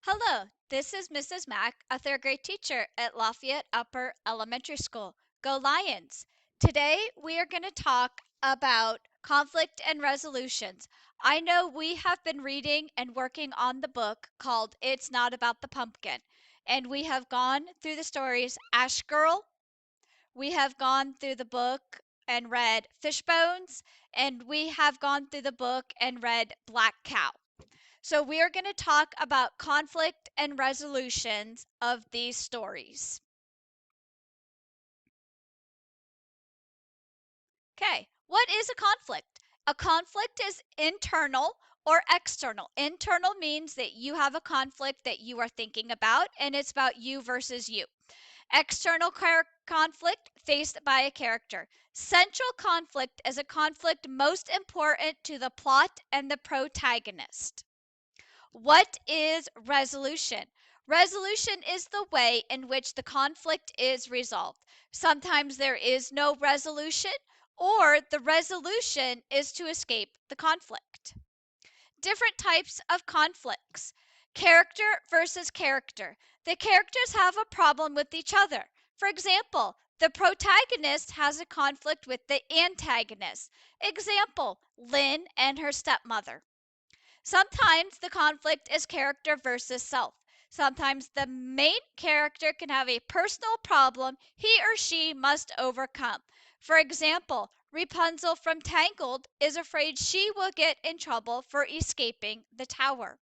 Hello, this is Mrs. Mack, a third grade teacher at Lafayette Upper Elementary School. Go Lions! Today we are going to talk about conflict and resolutions. I know we have been reading and working on the book called It's Not About the Pumpkin, and we have gone through the stories Ash Girl, we have gone through the book and read Fishbones, and we have gone through the book and read Black Cow. So we are going to talk about conflict and resolutions of these stories. Okay, what is a conflict? A conflict is internal or external. Internal means that you have a conflict that you are thinking about and it's about you versus you. External conflict faced by a character. Central conflict is a conflict most important to the plot and the protagonist. What is resolution? Resolution is the way in which the conflict is resolved. Sometimes there is no resolution, or the resolution is to escape the conflict. Different types of conflicts. Character versus character. The characters have a problem with each other. For example, the protagonist has a conflict with the antagonist. Example, Lynn and her stepmother. Sometimes the conflict is character versus self. Sometimes the main character can have a personal problem he or she must overcome. For example, Rapunzel from Tangled is afraid she will get in trouble for escaping the tower.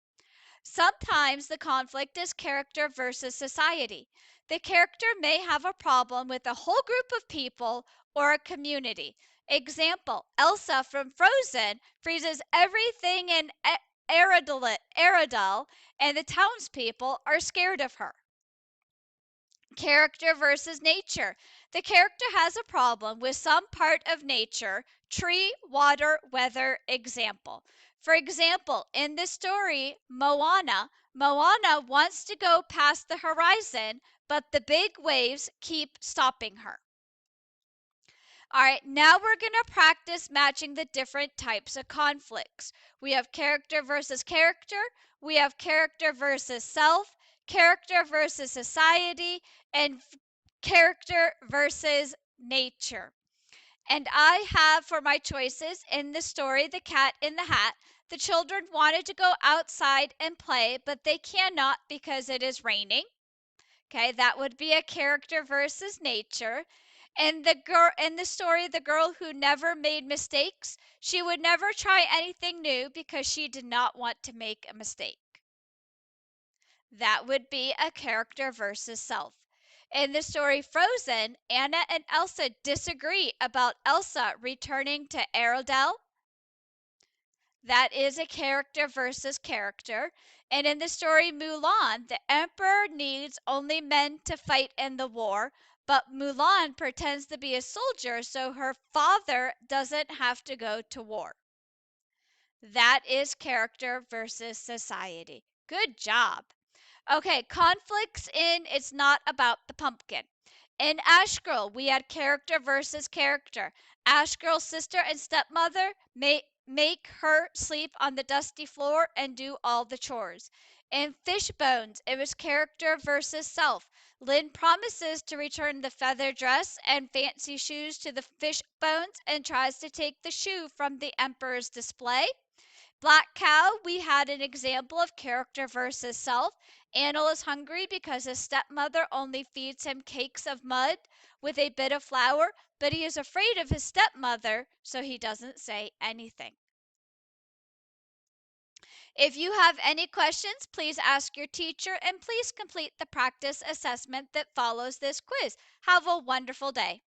Sometimes the conflict is character versus society. The character may have a problem with a whole group of people or a community. Example, Elsa from Frozen freezes everything in Arendelle, and the townspeople are scared of her. Character versus nature. The character has a problem with some part of nature, tree, water, weather, example. For example, in the story Moana wants to go past the horizon, but the big waves keep stopping her. All right, now we're going to practice matching the different types of conflicts. We have character versus character, we have character versus self, character versus society, and character versus nature. And I have for my choices in the story The Cat in the Hat, the children wanted to go outside and play, but they cannot because it is raining. Okay, that would be a character versus nature. And the girl in the story, the girl who never made mistakes, she would never try anything new because she did not want to make a mistake. That would be a character versus self. In the story Frozen, Anna and Elsa disagree about Elsa returning to Arendelle. That is a character versus character. And in the story Mulan, the emperor needs only men to fight in the war, but Mulan pretends to be a soldier so her father doesn't have to go to war. That is character versus society. Good job. Okay, conflicts in It's Not About the Pumpkin. In Ash Girl, we had character versus character. Ash Girl's sister and stepmother make her sleep on the dusty floor and do all the chores. In Fishbones, it was character versus self. Lynn promises to return the feather dress and fancy shoes to the Fishbones and tries to take the shoe from the Emperor's display. Black Cow, we had an example of character versus self. Anil is hungry because his stepmother only feeds him cakes of mud with a bit of flour, but he is afraid of his stepmother, so he doesn't say anything. If you have any questions, please ask your teacher and please complete the practice assessment that follows this quiz. Have a wonderful day.